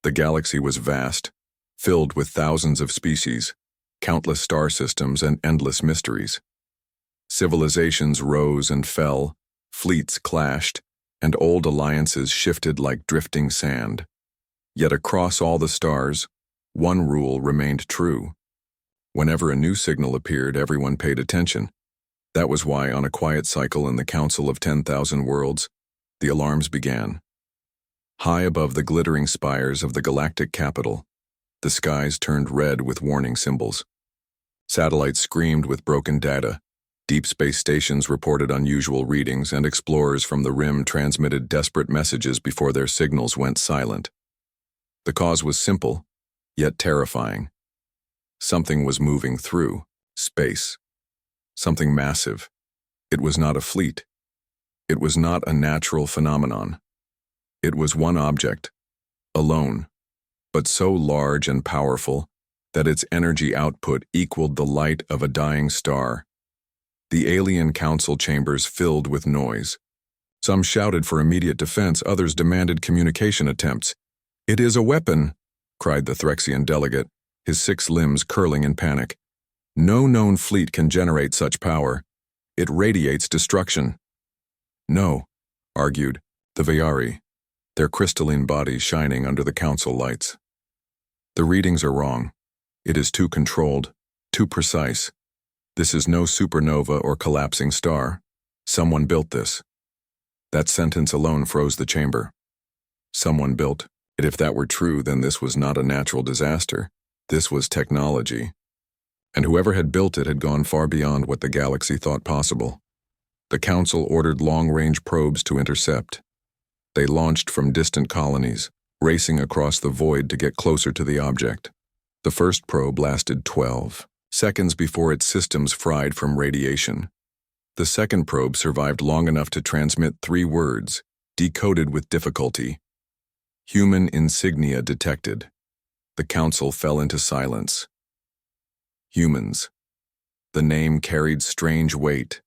The galaxy was vast, filled with thousands of species, countless star systems, and endless mysteries. Civilizations rose and fell, fleets clashed, and old alliances shifted like drifting sand. Yet across all the stars, one rule remained true. Whenever a new signal appeared, everyone paid attention. That was why, on a quiet cycle in the Council of 10,000 Worlds, the alarms began. High above the glittering spires of the galactic capital, the skies turned red with warning symbols. Satellites screamed with broken data, deep space stations reported unusual readings, and explorers from the rim transmitted desperate messages before their signals went silent. The cause was simple, yet terrifying. Something was moving through space. Something massive. It was not a fleet. It was not a natural phenomenon. It was one object, alone, but so large and powerful that its energy output equaled the light of a dying star. The alien council chambers filled with noise. Some shouted for immediate defense, others demanded communication attempts. "It is a weapon," cried the Threxian delegate, his 6 limbs curling in panic. "No known fleet can generate such power. It radiates destruction." "No," argued the Veyari, their crystalline bodies shining under the council lights. "The readings are wrong. It is too controlled, too precise. This is no supernova or collapsing star. Someone built this." That sentence alone froze the chamber. Someone built it. If that were true, then this was not a natural disaster. This was technology. And whoever had built it had gone far beyond what the galaxy thought possible. The Council ordered long-range probes to intercept. They launched from distant colonies, racing across the void to get closer to the object. The first probe lasted 12 seconds before its systems fried from radiation. The second probe survived long enough to transmit 3 words, decoded with difficulty. "Human insignia detected." The Council fell into silence. Humans. The name carried strange weight.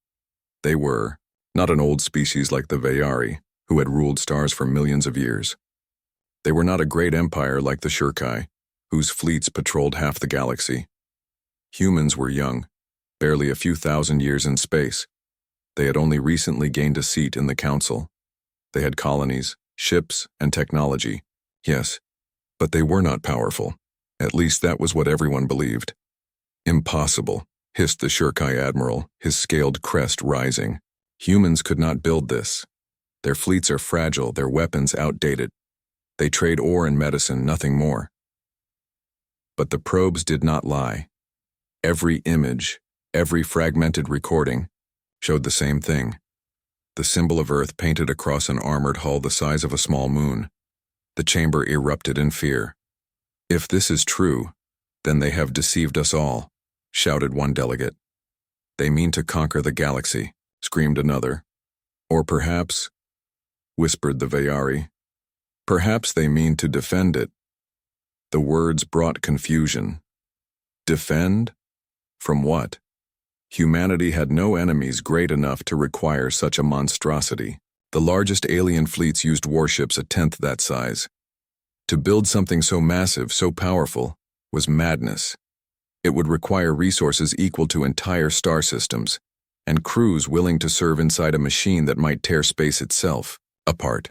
They were not an old species like the Veyari, who had ruled stars for millions of years. They were not a great empire like the Shurkai, whose fleets patrolled half the galaxy. Humans were young, barely a few thousand years in space. They had only recently gained a seat in the Council. They had colonies, ships, and technology. Yes, but they were not powerful. At least that was what everyone believed. "Impossible," hissed the Shurkai admiral, his scaled crest rising. "Humans could not build this. Their fleets are fragile, their weapons outdated. They trade ore and medicine, nothing more." But the probes did not lie. Every image, every fragmented recording, showed the same thing. The symbol of Earth painted across an armored hull the size of a small moon. The chamber erupted in fear. "If this is true, then they have deceived us all," shouted one delegate. "They mean to conquer the galaxy," screamed another. "Or perhaps," whispered the Veyari, "perhaps they mean to defend it." The words brought confusion. Defend? From what? Humanity had no enemies great enough to require such a monstrosity. The largest alien fleets used warships 1/10 that size. To build something so massive, so powerful, was madness. It would require resources equal to entire star systems, and crews willing to serve inside a machine that might tear space itself apart.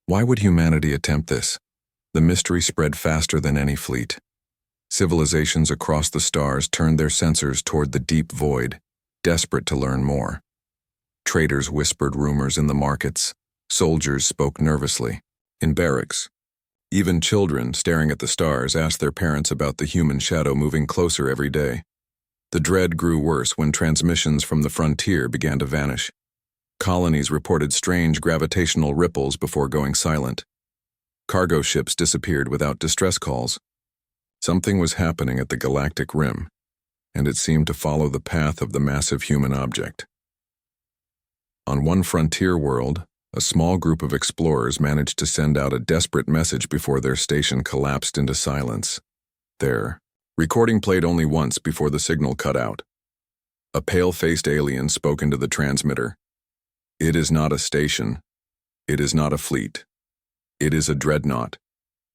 Why would humanity attempt this? The mystery spread faster than any fleet. Civilizations across the stars turned their sensors toward the deep void, desperate to learn more. Traders whispered rumors in the markets. Soldiers spoke nervously. In barracks, even children staring at the stars asked their parents about the human shadow moving closer every day. The dread grew worse when transmissions from the frontier began to vanish. Colonies reported strange gravitational ripples before going silent. Cargo ships disappeared without distress calls. Something was happening at the galactic rim, and it seemed to follow the path of the massive human object. On one frontier world, a small group of explorers managed to send out a desperate message before their station collapsed into silence. Their recording played only once before the signal cut out. A pale-faced alien spoke into the transmitter. "It is not a station. It is not a fleet. It is a dreadnought.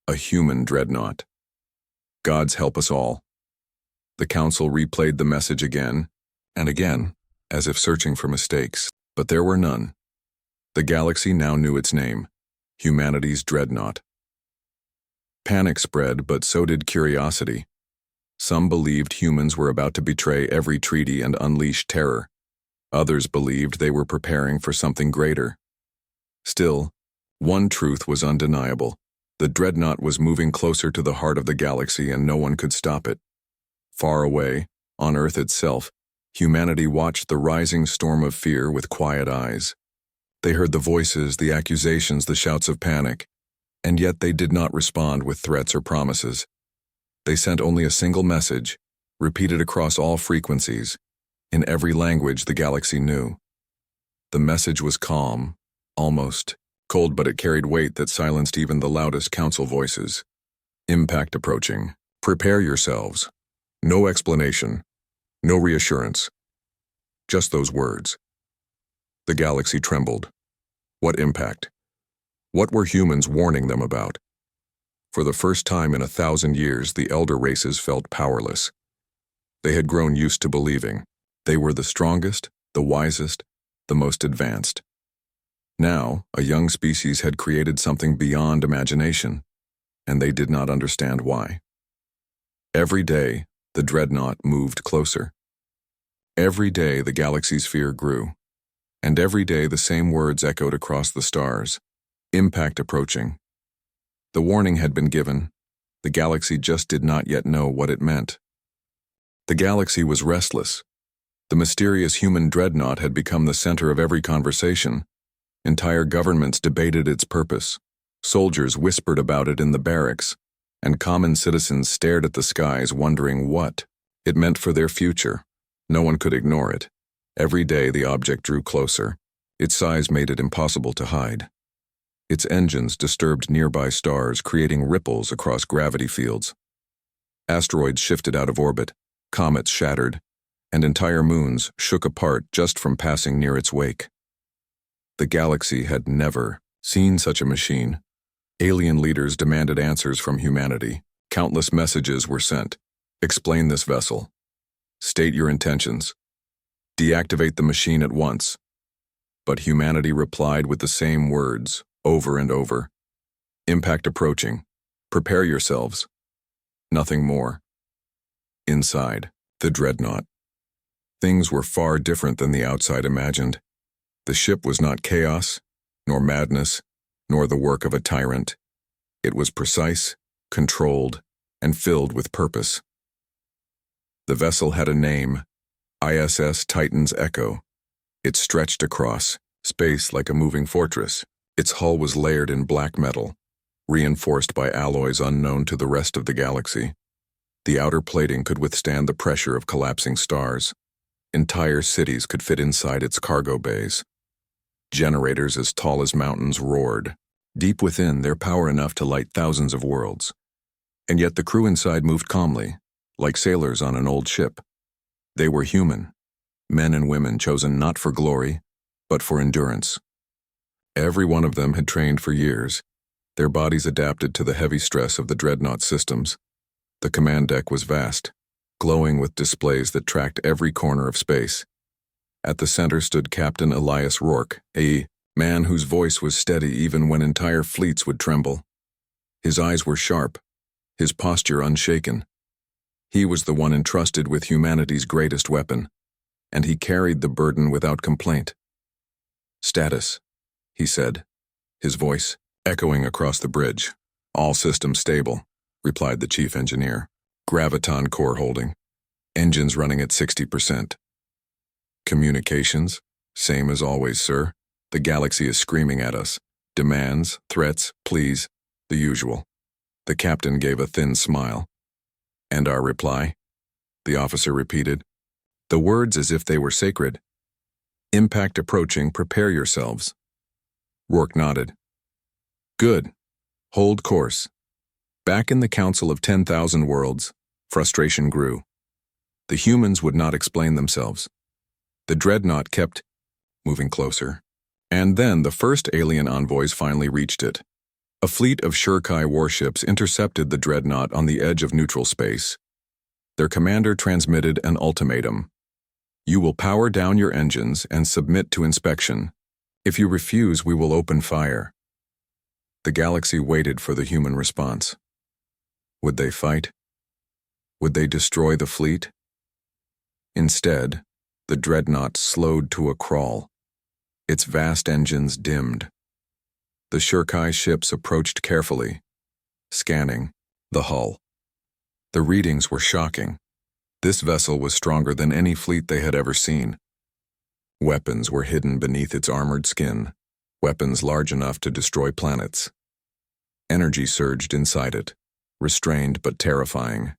A human dreadnought. Gods help us all. The council replayed the message again and again, as if searching for mistakes, but there were none. The galaxy now knew its name, humanity's dreadnought. Panic spread, but so did curiosity. Some believed humans were about to betray every treaty and unleash terror. Others believed they were preparing for something greater. Still, one truth was undeniable. The dreadnought was moving closer to the heart of the galaxy, and no one could stop it. Far away, on Earth itself, humanity watched the rising storm of fear with quiet eyes. They heard the voices, the accusations, the shouts of panic, and yet they did not respond with threats or promises. They sent only a single message, repeated across all frequencies, in every language the galaxy knew. The message was calm, almost cold, but it carried weight that silenced even the loudest council voices. Impact approaching. Prepare yourselves. No explanation. No reassurance. Just those words. The galaxy trembled. What impact? What were humans warning them about? For the first time in 1,000 years, the elder races felt powerless. They had grown used to believing they were the strongest, the wisest, the most advanced. Now, a young species had created something beyond imagination, and they did not understand why. Every day, the dreadnought moved closer. Every day, the galaxy's fear grew, and every day the same words echoed across the stars. Impact approaching. The warning had been given. The galaxy just did not yet know what it meant. The galaxy was restless. The mysterious human dreadnought had become the center of every conversation. Entire governments debated its purpose. Soldiers whispered about it in the barracks, and common citizens stared at the skies wondering what it meant for their future. No one could ignore it. Every day the object drew closer. Its size made it impossible to hide. Its engines disturbed nearby stars, creating ripples across gravity fields. Asteroids shifted out of orbit, comets shattered, and entire moons shook apart just from passing near its wake. The galaxy had never seen such a machine. Alien leaders demanded answers from humanity. Countless messages were sent. Explain this vessel. State your intentions. Deactivate the machine at once. But humanity replied with the same words, over and over. Impact approaching. Prepare yourselves. Nothing more. Inside, the dreadnought. Things were far different than the outside imagined. The ship was not chaos, nor madness, nor the work of a tyrant. It was precise, controlled, and filled with purpose. The vessel had a name, ISS Titan's Echo. It stretched across space like a moving fortress. Its hull was layered in black metal, reinforced by alloys unknown to the rest of the galaxy. The outer plating could withstand the pressure of collapsing stars. Entire cities could fit inside its cargo bays. Generators as tall as mountains roared. Deep within, their power enough to light thousands of worlds. And yet the crew inside moved calmly, like sailors on an old ship. They were human, men and women chosen not for glory, but for endurance. Every one of them had trained for years. Their bodies adapted to the heavy stress of the dreadnought systems. The command deck was vast, glowing with displays that tracked every corner of space. At the center stood Captain Elias Rourke, a man whose voice was steady even when entire fleets would tremble. His eyes were sharp, his posture unshaken. He was the one entrusted with humanity's greatest weapon, and he carried the burden without complaint. Status, he said, his voice echoing across the bridge. All systems stable, replied the chief engineer. Graviton core holding. Engines running at 60%. Communications, same as always, sir. The galaxy is screaming at us. Demands, threats, pleas, the usual. The captain gave a thin smile. And our reply? The officer repeated. The words as if they were sacred. Impact approaching, prepare yourselves. Rourke nodded. Good. Hold course. Back in the Council of 10,000 Worlds, frustration grew. The humans would not explain themselves. The dreadnought kept moving closer. And then the first alien envoys finally reached it. A fleet of Scifi warships intercepted the Dreadnought on the edge of neutral space. Their commander transmitted an ultimatum. You will power down your engines and submit to inspection. If you refuse, we will open fire. The galaxy waited for the human response. Would they fight? Would they destroy the fleet? Instead, the Dreadnought slowed to a crawl. Its vast engines dimmed. The Scifi ships approached carefully, scanning the hull. The readings were shocking. This vessel was stronger than any fleet they had ever seen. Weapons were hidden beneath its armored skin, weapons large enough to destroy planets. Energy surged inside it, restrained but terrifying.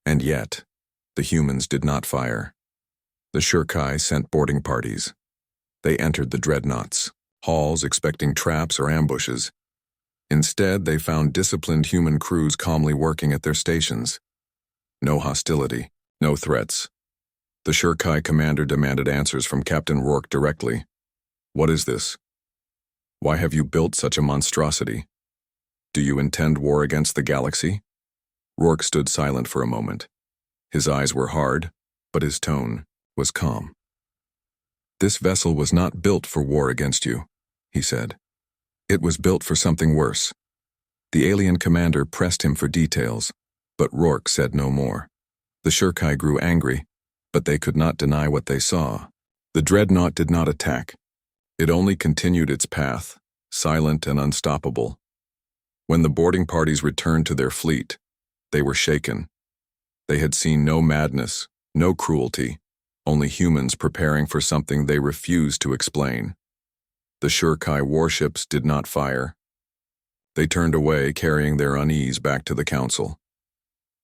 And yet, the humans did not fire. The Scifi sent boarding parties. They entered the Dreadnoughts, halls expecting traps or ambushes. Instead, they found disciplined human crews calmly working at their stations. No hostility, no threats. The Scifi commander demanded answers from Captain Rourke directly. What is this? Why have you built such a monstrosity? Do you intend war against the galaxy? Rourke stood silent for a moment. His eyes were hard, but his tone was calm. This vessel was not built for war against you, he said. It was built for something worse. The alien commander pressed him for details, but Rourke said no more. The Scifi grew angry, but they could not deny what they saw. The Dreadnought did not attack. It only continued its path, silent and unstoppable. When the boarding parties returned to their fleet, they were shaken. They had seen no madness, no cruelty, only humans preparing for something they refused to explain. The Scifi warships did not fire. They turned away, carrying their unease back to the council.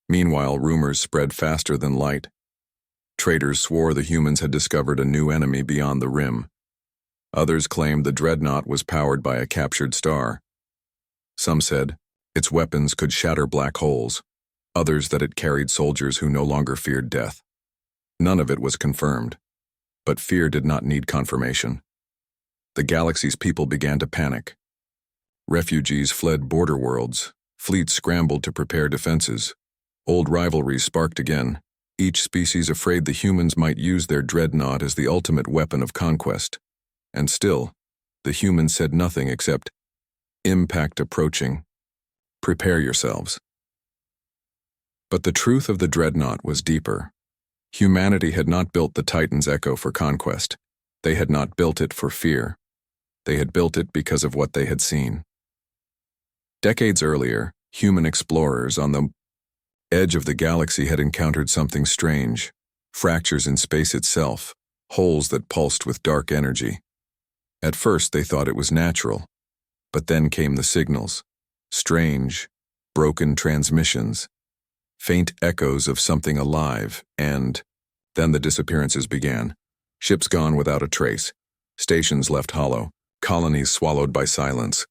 Meanwhile, rumors spread faster than light. Traitors swore the humans had discovered a new enemy beyond the rim. Others claimed the Dreadnought was powered by a captured star. Some said its weapons could shatter black holes, others that it carried soldiers who no longer feared death. None of it was confirmed, but fear did not need confirmation. The galaxy's people began to panic. Refugees fled border worlds, fleets scrambled to prepare defenses. Old rivalries sparked again, each species afraid the humans might use their Dreadnought as the ultimate weapon of conquest. And still, the humans said nothing except, "Impact approaching. Prepare yourselves." But the truth of the Dreadnought was deeper. Humanity had not built the Titan's Echo for conquest. They had not built it for fear. They had built it because of what they had seen. Decades earlier, human explorers on the edge of the galaxy had encountered something strange, fractures in space itself, holes that pulsed with dark energy. At first they thought it was natural, but then came the signals, strange, broken transmissions, faint echoes of something alive, and then the disappearances began. Ships gone without a trace, stations left hollow, colonies swallowed by silence.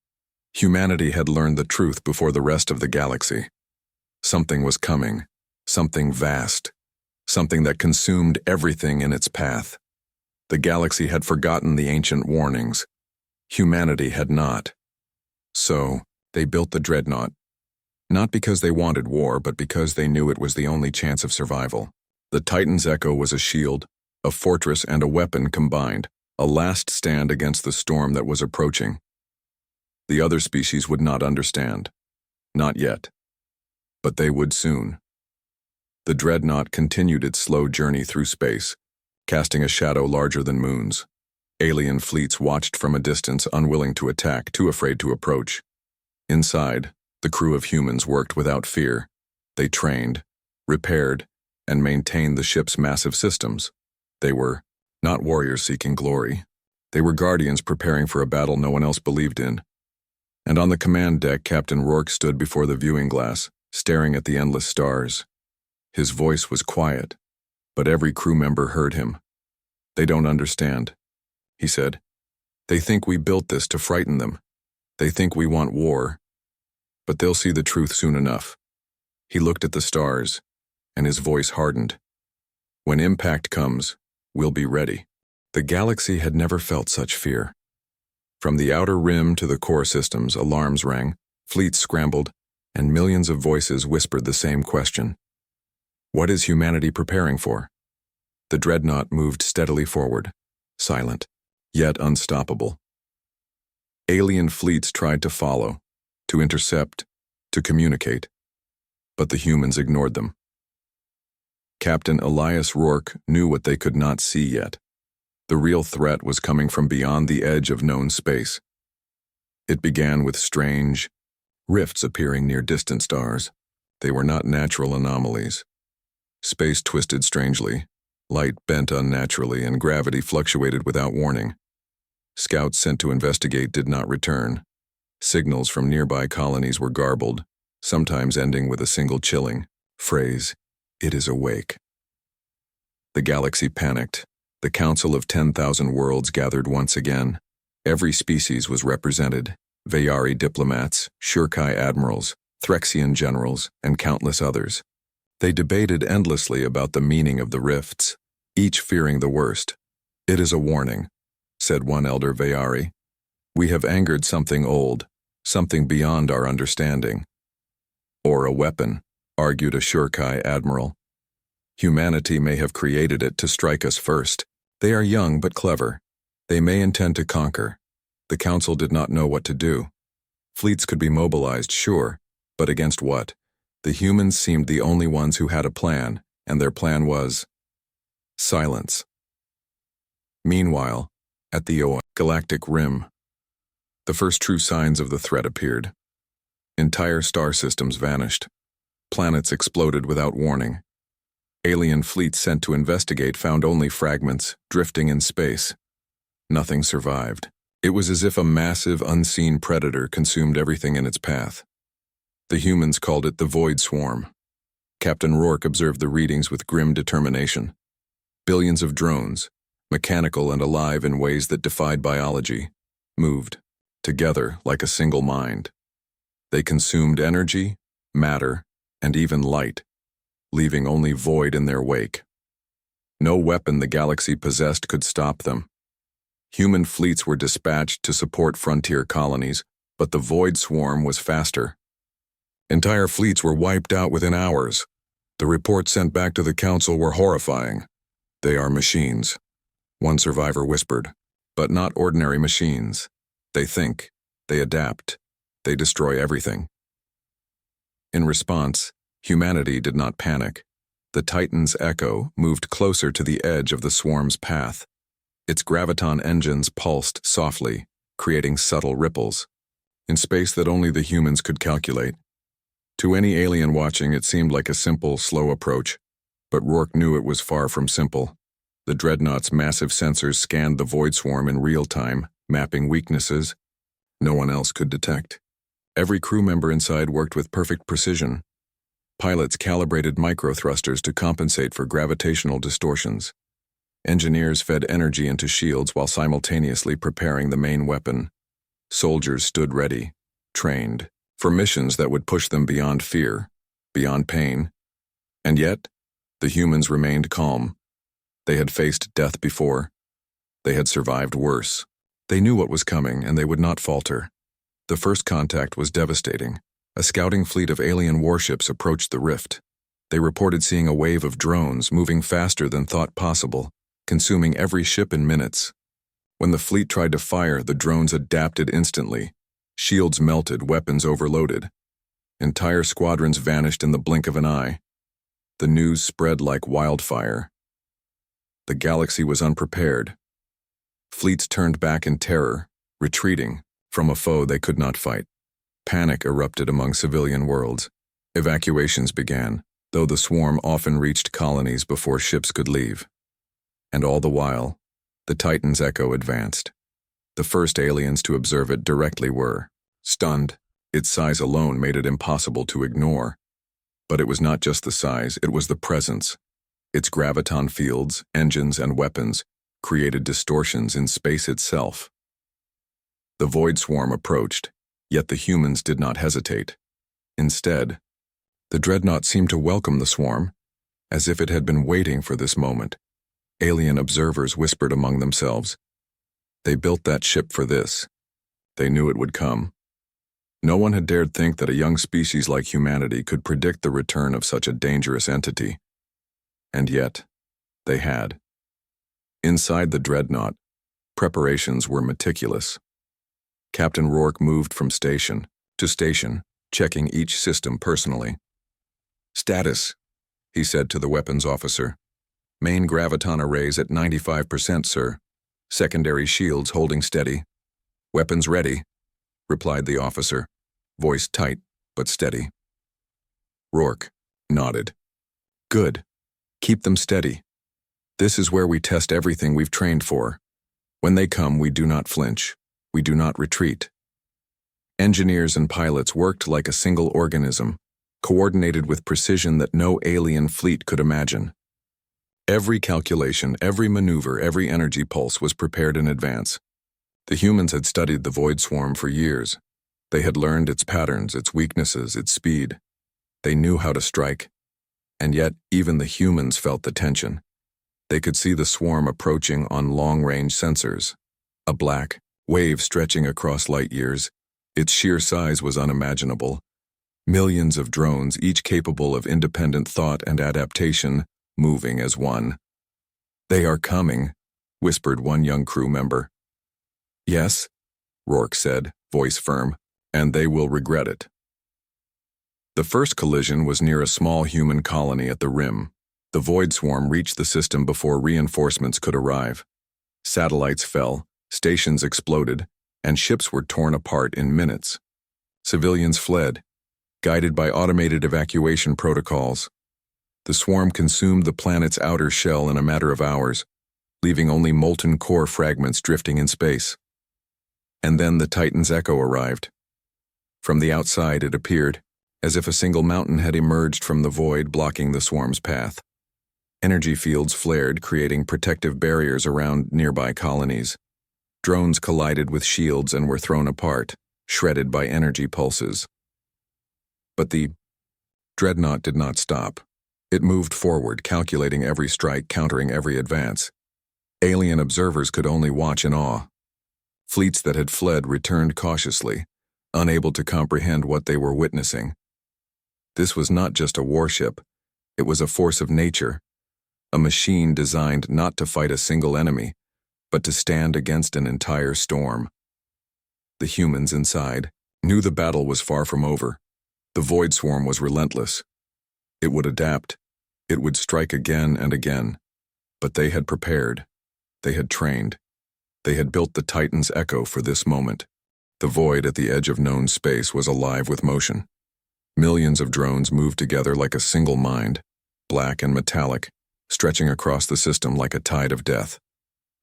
Humanity had learned the truth before the rest of the galaxy. Something was coming, something vast, something that consumed everything in its path. The galaxy had forgotten the ancient warnings. Humanity had not. So, they built the Dreadnought. Not because they wanted war, but because they knew it was the only chance of survival. The Titan's Echo was a shield, a fortress and a weapon combined, a last stand against the storm that was approaching. The other species would not understand. Not yet. But they would soon. The Dreadnought continued its slow journey through space, casting a shadow larger than moons. Alien fleets watched from a distance, unwilling to attack, too afraid to approach. Inside, the crew of humans worked without fear. They trained, repaired, and maintained the ship's massive systems. They were not warriors seeking glory. They were guardians preparing for a battle no one else believed in. And on the command deck, Captain Rourke stood before the viewing glass, staring at the endless stars. His voice was quiet, but every crew member heard him. "They don't understand," he said. "They think we built this to frighten them. They think we want war. But they'll see the truth soon enough." He looked at the stars, and his voice hardened. "When impact comes, we'll be ready." The galaxy had never felt such fear. From the outer rim to the core systems, alarms rang. Fleets scrambled, and millions of voices whispered the same question. What is humanity preparing for? The Dreadnought moved steadily forward, silent, yet unstoppable. Alien fleets tried to follow, to intercept, to communicate, but the humans ignored them. Captain Elias Rourke knew what they could not see yet. The real threat was coming from beyond the edge of known space. It began with strange rifts appearing near distant stars. They were not natural anomalies. Space twisted strangely, light bent unnaturally, and gravity fluctuated without warning. Scouts sent to investigate did not return. Signals from nearby colonies were garbled, sometimes ending with a single chilling phrase, "It is awake." The galaxy panicked. The Council of 10,000 Worlds gathered once again. Every species was represented: Veyari diplomats, Shurkai admirals, Threxian generals, and countless others. They debated endlessly about the meaning of the rifts, each fearing the worst. "It is a warning," said one elder Veyari. "We have angered something old, something beyond our understanding." "Or a weapon," argued a Shurkai admiral. "Humanity may have created it to strike us first. They are young but clever. They may intend to conquer." The council did not know what to do. Fleets could be mobilized, sure, but against what? The humans seemed the only ones who had a plan, and their plan was silence. Meanwhile, at the galactic rim, the first true signs of the threat appeared. Entire star systems vanished. Planets exploded without warning. Alien fleets sent to investigate found only fragments, drifting in space. Nothing survived. It was as if a massive, unseen predator consumed everything in its path. The humans called it the Void Swarm. Captain Rourke observed the readings with grim determination. Billions of drones, mechanical and alive in ways that defied biology, moved, together like a single mind. They consumed energy, matter, and even light, leaving only void in their wake. No weapon the galaxy possessed could stop them. Human fleets were dispatched to support frontier colonies, but the Void Swarm was faster. Entire fleets were wiped out within hours. The reports sent back to the council were horrifying. "They are machines," one survivor whispered, "but not ordinary machines. They think, they adapt, they destroy everything." In response, humanity did not panic. The Titan's Echo moved closer to the edge of the swarm's path. Its graviton engines pulsed softly, creating subtle ripples, in space that only the humans could calculate. To any alien watching, it seemed like a simple, slow approach, but Rourke knew it was far from simple. The Dreadnought's massive sensors scanned the Void Swarm in real time, mapping weaknesses no one else could detect. Every crew member inside worked with perfect precision. Pilots calibrated microthrusters to compensate for gravitational distortions. Engineers fed energy into shields while simultaneously preparing the main weapon. Soldiers stood ready, trained, for missions that would push them beyond fear, beyond pain. And yet, the humans remained calm. They had faced death before. They had survived worse. They knew what was coming, and they would not falter. The first contact was devastating. A scouting fleet of alien warships approached the rift. They reported seeing a wave of drones moving faster than thought possible, consuming every ship in minutes. When the fleet tried to fire, the drones adapted instantly. Shields melted, weapons overloaded. Entire squadrons vanished in the blink of an eye. The news spread like wildfire. The galaxy was unprepared. Fleets turned back in terror, retreating from a foe they could not fight. Panic erupted among civilian worlds. Evacuations began, though the swarm often reached colonies before ships could leave. And all the while, the Titan's Echo advanced. The first aliens to observe it directly were stunned. Its size alone made it impossible to ignore. But it was not just the size, it was the presence. Its graviton fields, engines, and weapons created distortions in space itself. The Void Swarm approached, yet the humans did not hesitate. Instead, the Dreadnought seemed to welcome the swarm, as if it had been waiting for this moment. Alien observers whispered among themselves. They built that ship for this. They knew it would come. No one had dared think that a young species like humanity could predict the return of such a dangerous entity. And yet, they had. Inside the Dreadnought, preparations were meticulous. Captain Rourke moved from station to station, checking each system personally. "Status," he said to the weapons officer. "Main graviton arrays at 95%, sir. Secondary shields holding steady." "Weapons ready," replied the officer, voice tight but steady. Rourke nodded. "Good. Keep them steady. This is where we test everything we've trained for. When they come, we do not flinch. We do not retreat." Engineers and pilots worked like a single organism, coordinated with precision that no alien fleet could imagine. Every calculation, every maneuver, every energy pulse was prepared in advance. The humans had studied the Void Swarm for years. They had learned its patterns, its weaknesses, its speed. They knew how to strike. And yet, even the humans felt the tension. They could see the swarm approaching on long-range sensors. A black wave stretching across light years. Its sheer size was unimaginable. Millions of drones, each capable of independent thought and adaptation, moving as one. "They are coming," whispered one young crew member. "Yes," Rourke said, voice firm, "and they will regret it." The first collision was near a small human colony at the rim. The Void Swarm reached the system before reinforcements could arrive. Satellites fell, stations exploded, and ships were torn apart in minutes. Civilians fled, guided by automated evacuation protocols. The swarm consumed the planet's outer shell in a matter of hours, leaving only molten core fragments drifting in space. And then the Titan's echo arrived. From the outside, it appeared as if a single mountain had emerged from the void, blocking the swarm's path. Energy fields flared, creating protective barriers around nearby colonies. Drones collided with shields and were thrown apart, shredded by energy pulses. But the Dreadnought did not stop. It moved forward, calculating every strike, countering every advance. Alien observers could only watch in awe. Fleets that had fled returned cautiously, unable to comprehend what they were witnessing. This was not just a warship. It was a force of nature, a machine designed not to fight a single enemy, but to stand against an entire storm. The humans inside knew the battle was far from over. The Void Swarm was relentless. It would adapt. It would strike again and again. But they had prepared. They had trained. They had built the Titan's echo for this moment. The void at the edge of known space was alive with motion. Millions of drones moved together like a single mind, black and metallic, stretching across the system like a tide of death.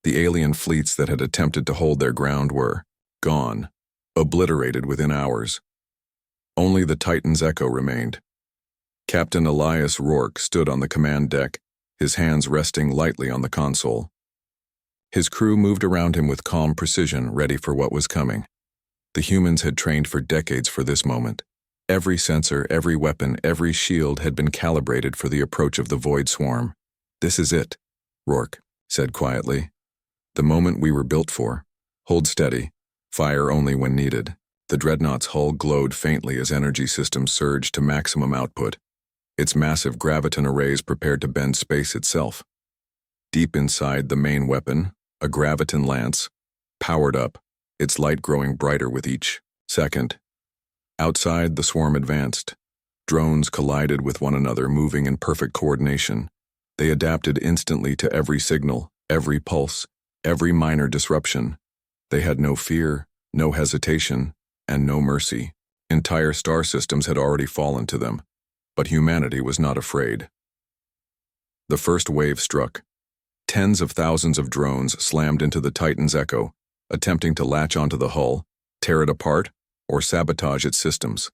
The alien fleets that had attempted to hold their ground were gone, obliterated within hours. Only the Titan's echo remained. Captain Elias Rourke stood on the command deck, his hands resting lightly on the console. His crew moved around him with calm precision, ready for what was coming. The humans had trained for decades for this moment. Every sensor, every weapon, every shield had been calibrated for the approach of the Void Swarm. "This is it," Rourke said quietly. "The moment we were built for. Hold steady. Fire only when needed." The Dreadnought's hull glowed faintly as energy systems surged to maximum output. Its massive graviton arrays prepared to bend space itself. Deep inside the main weapon, a graviton lance, powered up, its light growing brighter with each second. Outside, the swarm advanced. Drones collided with one another, moving in perfect coordination. They adapted instantly to every signal, every pulse, every minor disruption. They had no fear, no hesitation, and no mercy. Entire star systems had already fallen to them, but humanity was not afraid. The first wave struck. Tens of thousands of drones slammed into the Titan's echo, attempting to latch onto the hull, tear it apart, or sabotage its systems.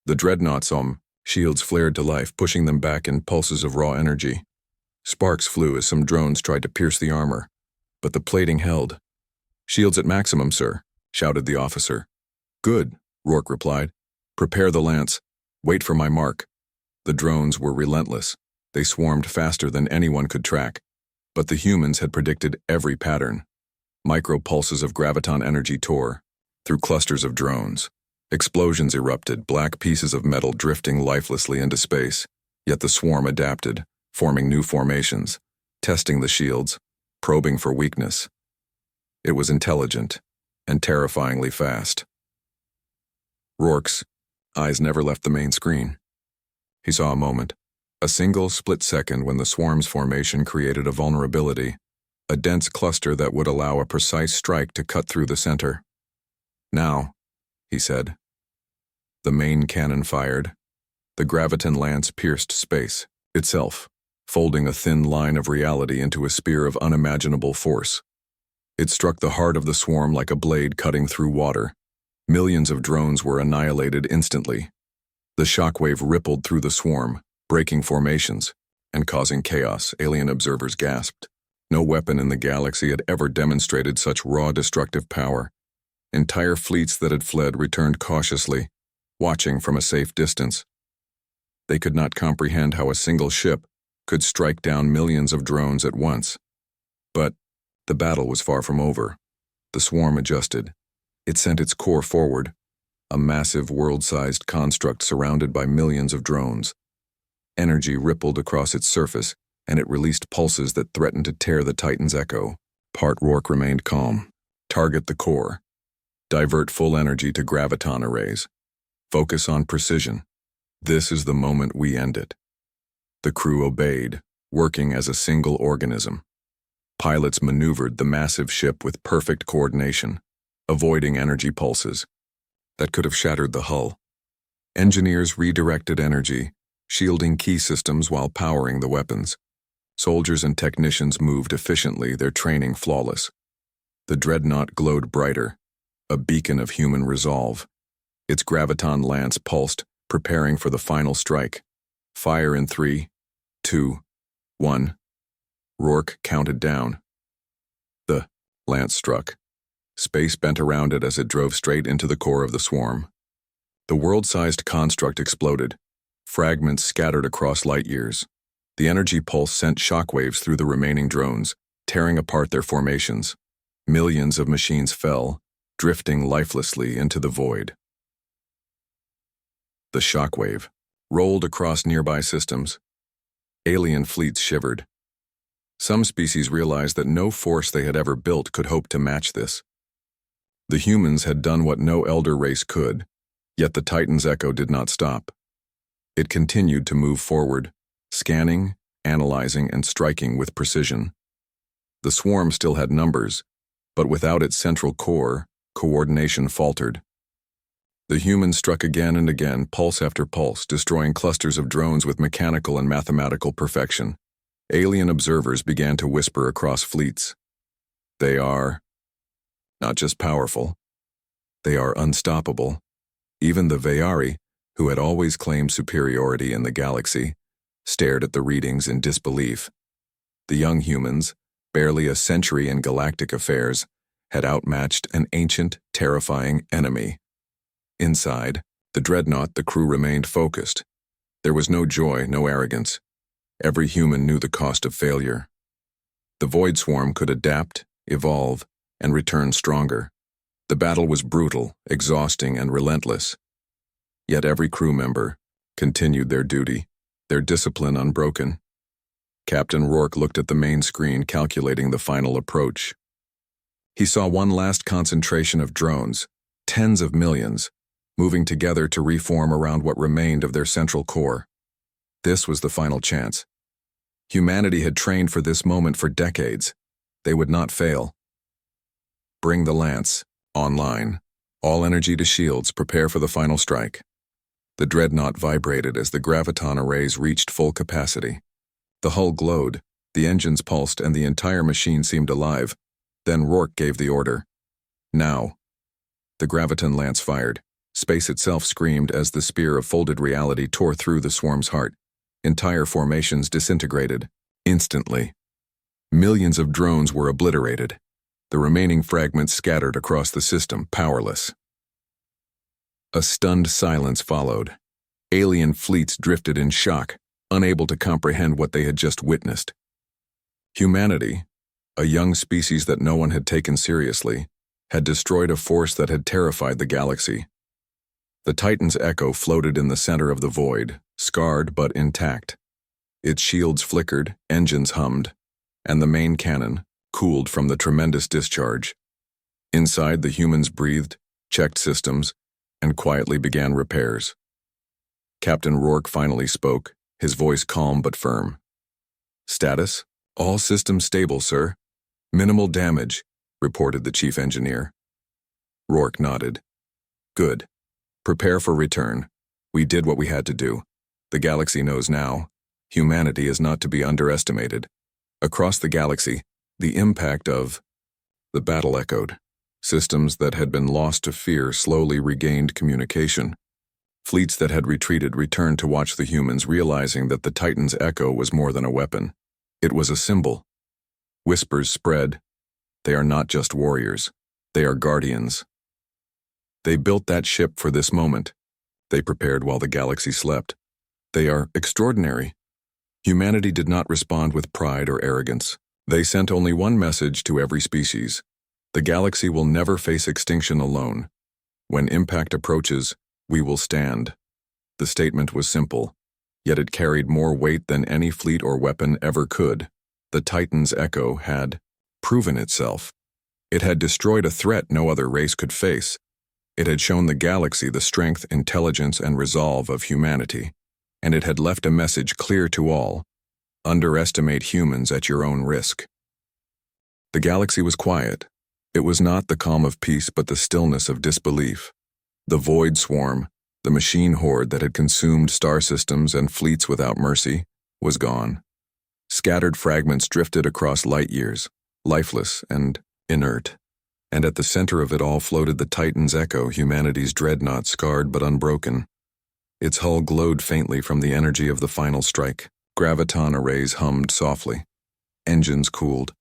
The Dreadnought's shields flared to life, pushing them back in pulses of raw energy. Sparks flew as some drones tried to pierce the armor, but the plating held. "Shields at maximum, sir," shouted the officer. "Good," Rourke replied. "Prepare the lance. Wait for my mark." The drones were relentless. They swarmed faster than anyone could track. But the humans had predicted every pattern. Micro-pulses of graviton energy tore through clusters of drones. Explosions erupted, black pieces of metal drifting lifelessly into space, yet the swarm adapted, forming new formations, testing the shields, probing for weakness. It was intelligent and terrifyingly fast. Rourke's eyes never left the main screen. He saw a moment, a single split second when the swarm's formation created a vulnerability, a dense cluster that would allow a precise strike to cut through the center. Now, he said. The main cannon fired. The graviton lance pierced space itself, folding a thin line of reality into a spear of unimaginable force. It struck the heart of the swarm like a blade cutting through water. Millions of drones were annihilated instantly. The shockwave rippled through the swarm, breaking formations and causing chaos. Alien observers gasped. No weapon in the galaxy had ever demonstrated such raw destructive power. Entire fleets that had fled returned cautiously, watching from a safe distance. They could not comprehend how a single ship could strike down millions of drones at once. But the battle was far from over. The swarm adjusted. It sent its core forward, a massive world-sized construct surrounded by millions of drones. Energy rippled across its surface, and it released pulses that threatened to tear the Titan's echo. Part Rourke remained calm. Target the core. Divert full energy to graviton arrays. Focus on precision. This is the moment we end it. The crew obeyed, working as a single organism. Pilots maneuvered the massive ship with perfect coordination, avoiding energy pulses that could have shattered the hull. Engineers redirected energy, shielding key systems while powering the weapons. Soldiers and technicians moved efficiently, their training flawless. The Dreadnought glowed brighter, a beacon of human resolve. Its graviton lance pulsed, preparing for the final strike. Fire in 3, 2, 1. Rourke counted down. The lance struck. Space bent around it as it drove straight into the core of the swarm. The world-sized construct exploded. Fragments scattered across light years. The energy pulse sent shockwaves through the remaining drones, tearing apart their formations. Millions of machines fell, drifting lifelessly into the void. The shockwave rolled across nearby systems. Alien fleets shivered. Some species realized that no force they had ever built could hope to match this. The humans had done what no elder race could, yet the Titan's echo did not stop. It continued to move forward, scanning, analyzing, and striking with precision. The swarm still had numbers, but without its central core, coordination faltered. The humans struck again and again, pulse after pulse, destroying clusters of drones with mechanical and mathematical perfection. Alien observers began to whisper across fleets. They are not just powerful, they are unstoppable. Even the Veyari, who had always claimed superiority in the galaxy, stared at the readings in disbelief. The young humans, barely a century in galactic affairs, had outmatched an ancient, terrifying enemy. Inside the Dreadnought, the crew remained focused. There was no joy, no arrogance. Every human knew the cost of failure. The Void Swarm could adapt, evolve, and return stronger. The battle was brutal, exhausting, and relentless. Yet every crew member continued their duty, their discipline unbroken. Captain Rourke looked at the main screen, calculating the final approach. He saw one last concentration of drones, tens of millions, moving together to reform around what remained of their central core. This was the final chance. Humanity had trained for this moment for decades. They would not fail. Bring the lance. Online. All energy to shields. Prepare for the final strike. The Dreadnought vibrated as the graviton arrays reached full capacity. The hull glowed, the engines pulsed, and the entire machine seemed alive. Then Rourke gave the order. Now. The graviton lance fired. Space itself screamed as the spear of folded reality tore through the swarm's heart. Entire formations disintegrated. Instantly. Millions of drones were obliterated. The remaining fragments scattered across the system, powerless. A stunned silence followed. Alien fleets drifted in shock, unable to comprehend what they had just witnessed. Humanity, a young species that no one had taken seriously, had destroyed a force that had terrified the galaxy. The Titan's Echo floated in the center of the void, scarred but intact. Its shields flickered, engines hummed, and the main cannon, cooled from the tremendous discharge. Inside, the humans breathed, checked systems, and quietly began repairs. Captain Rourke finally spoke, his voice calm but firm. "Status? All systems stable, sir. Minimal damage," reported the chief engineer. Rourke nodded. "Good. Prepare for return. We did what we had to do. The galaxy knows now. Humanity is not to be underestimated. Across the galaxy, the impact of..." The battle echoed. Systems that had been lost to fear slowly regained communication. Fleets that had retreated returned to watch the humans, realizing that the Titan's Echo was more than a weapon. It was a symbol. Whispers spread. They are not just warriors. They are guardians. They built that ship for this moment. They prepared while the galaxy slept. They are extraordinary. Humanity did not respond with pride or arrogance. They sent only one message to every species. The galaxy will never face extinction alone. When impact approaches, we will stand. The statement was simple, yet it carried more weight than any fleet or weapon ever could. The Titan's Echo had proven itself. It had destroyed a threat no other race could face. It had shown the galaxy the strength, intelligence, and resolve of humanity. And it had left a message clear to all: underestimate humans at your own risk. The galaxy was quiet. It was not the calm of peace, but the stillness of disbelief. The void swarm, the machine horde that had consumed star systems and fleets without mercy, was gone. Scattered fragments drifted across light years, lifeless and inert. And at the center of it all floated the Titan's Echo, humanity's dreadnought, scarred but unbroken. Its hull glowed faintly from the energy of the final strike. Graviton arrays hummed softly. Engines cooled,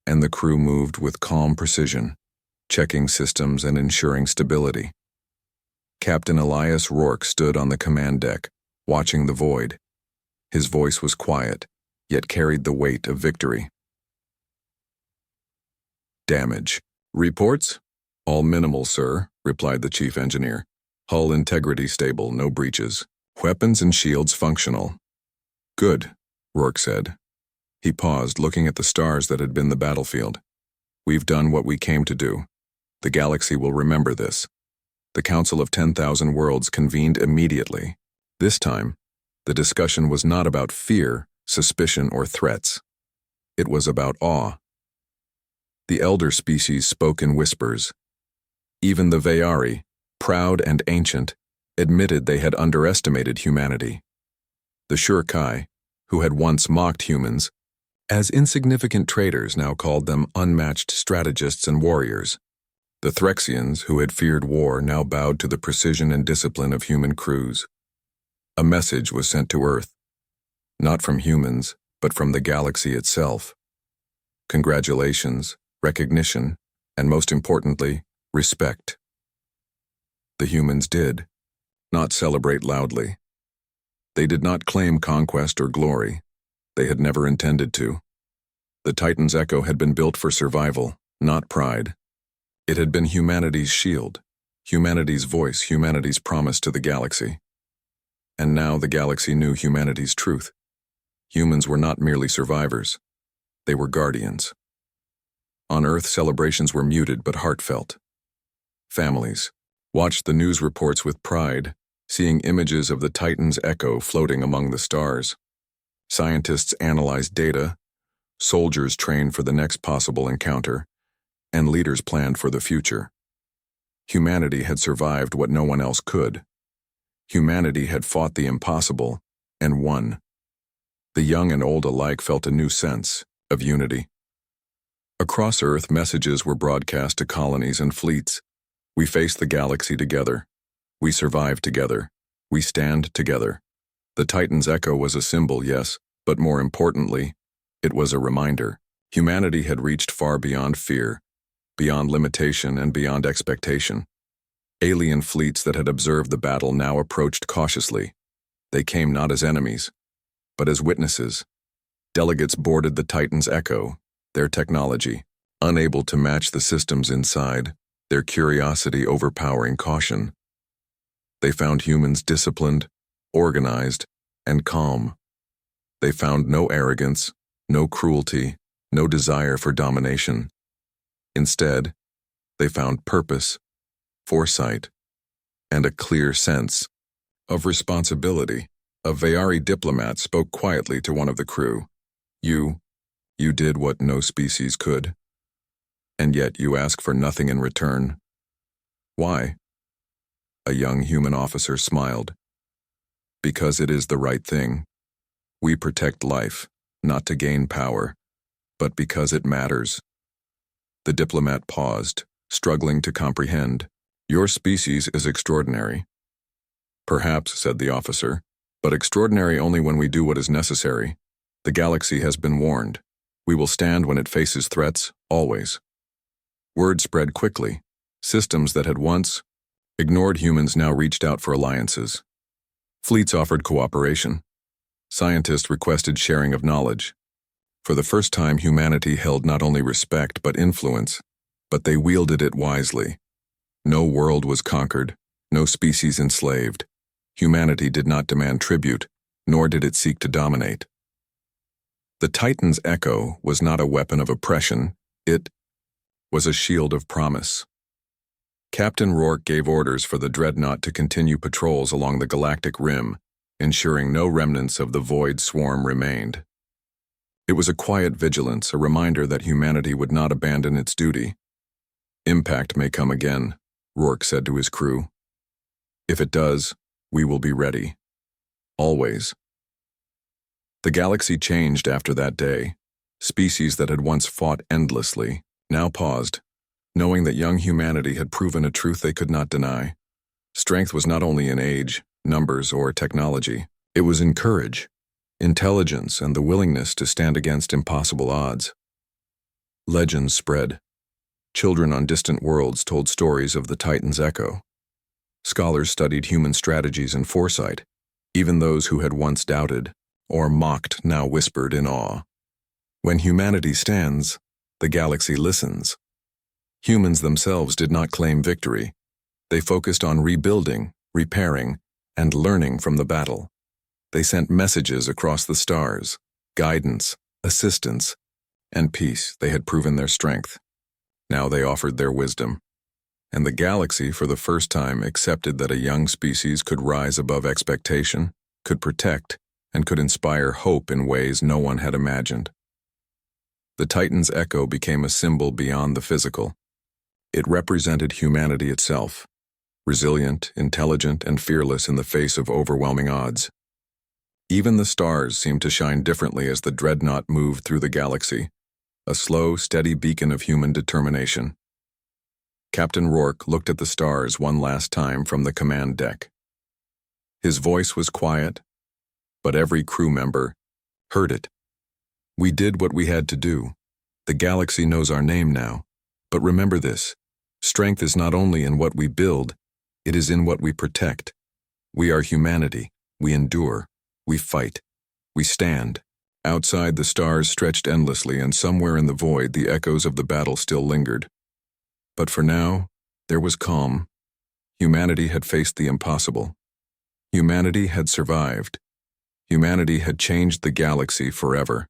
and the crew moved with calm precision, checking systems and ensuring stability. Captain Elias Rourke stood on the command deck, watching the void. His voice was quiet, yet carried the weight of victory. "Damage. Reports?" "All minimal, sir," replied the chief engineer. "Hull integrity stable, no breaches. Weapons and shields functional." "Good," Rourke said. He paused, looking at the stars that had been the battlefield. "We've done what we came to do. The galaxy will remember this." The Council of 10,000 Worlds convened immediately. This time, the discussion was not about fear, suspicion, or threats. It was about awe. The elder species spoke in whispers. Even the Veyari, proud and ancient, admitted they had underestimated humanity. The Shurkai, who had once mocked humans, as insignificant traders, now called them unmatched strategists and warriors. The Threxians, who had feared war, now bowed to the precision and discipline of human crews. A message was sent to Earth, not from humans, but from the galaxy itself. Congratulations, recognition, and most importantly, respect. The humans did not celebrate loudly. They did not claim conquest or glory. They had never intended to. The Titan's Echo had been built for survival, not pride. It had been humanity's shield, humanity's voice, humanity's promise to the galaxy. And now the galaxy knew humanity's truth. Humans were not merely survivors. They were guardians. On Earth, celebrations were muted but heartfelt. Families watched the news reports with pride, seeing images of the Titan's Echo floating among the stars. Scientists analyzed data, soldiers trained for the next possible encounter, and leaders planned for the future. Humanity had survived what no one else could. Humanity had fought the impossible and won. The young and old alike felt a new sense of unity. Across Earth, messages were broadcast to colonies and fleets. We face the galaxy together. We survive together. We stand together. The Titan's Echo was a symbol, yes, but more importantly, it was a reminder. Humanity had reached far beyond fear, beyond limitation, and beyond expectation. Alien fleets that had observed the battle now approached cautiously. They came not as enemies, but as witnesses. Delegates boarded the Titan's Echo, their technology, unable to match the systems inside, their curiosity overpowering caution. They found humans disciplined, organized, and calm. They found no arrogance, no cruelty, no desire for domination. Instead, they found purpose, foresight, and a clear sense of responsibility. A Vayari diplomat spoke quietly to one of the crew. You did what no species could, and yet you ask for nothing in return. Why? A young human officer smiled. Because it is the right thing. We protect life, not to gain power, but because it matters. The diplomat paused, struggling to comprehend. Your species is extraordinary. Perhaps, said the officer, but extraordinary only when we do what is necessary. The galaxy has been warned. We will stand when it faces threats, always. Word spread quickly. Systems that had once ignored humans now reached out for alliances. Fleets offered cooperation. Scientists requested sharing of knowledge. For the first time, humanity held not only respect but influence, but they wielded it wisely. No world was conquered, no species enslaved. Humanity did not demand tribute, nor did it seek to dominate. The Titan's echo was not a weapon of oppression, it was a shield of promise. Captain Rourke gave orders for the Dreadnought to continue patrols along the galactic rim, ensuring no remnants of the Void Swarm remained. It was a quiet vigilance, a reminder that humanity would not abandon its duty. Impact may come again, Rourke said to his crew. If it does, we will be ready. Always. The galaxy changed after that day. Species that had once fought endlessly now paused, knowing that young humanity had proven a truth they could not deny. Strength was not only in age, numbers, or technology. It was in courage, intelligence, and the willingness to stand against impossible odds. Legends spread. Children on distant worlds told stories of the Titan's echo. Scholars studied human strategies and foresight. Even those who had once doubted or mocked now whispered in awe. When humanity stands, the galaxy listens. Humans themselves did not claim victory. They focused on rebuilding, repairing, and learning from the battle. They sent messages across the stars, guidance, assistance, and peace. They had proven their strength. Now they offered their wisdom. And the galaxy, for the first time, accepted that a young species could rise above expectation, could protect, and could inspire hope in ways no one had imagined. The Titan's echo became a symbol beyond the physical. It represented humanity itself, resilient, intelligent, and fearless in the face of overwhelming odds. Even the stars seemed to shine differently as the Dreadnought moved through the galaxy, a slow, steady beacon of human determination. Captain Rourke looked at the stars one last time from the command deck. His voice was quiet, but every crew member heard it. We did what we had to do. The galaxy knows our name now. But remember this, strength is not only in what we build, it is in what we protect. We are humanity. We endure. We fight. We stand. Outside, the stars stretched endlessly, and somewhere in the void, the echoes of the battle still lingered. But for now, there was calm. Humanity had faced the impossible. Humanity had survived. Humanity had changed the galaxy forever.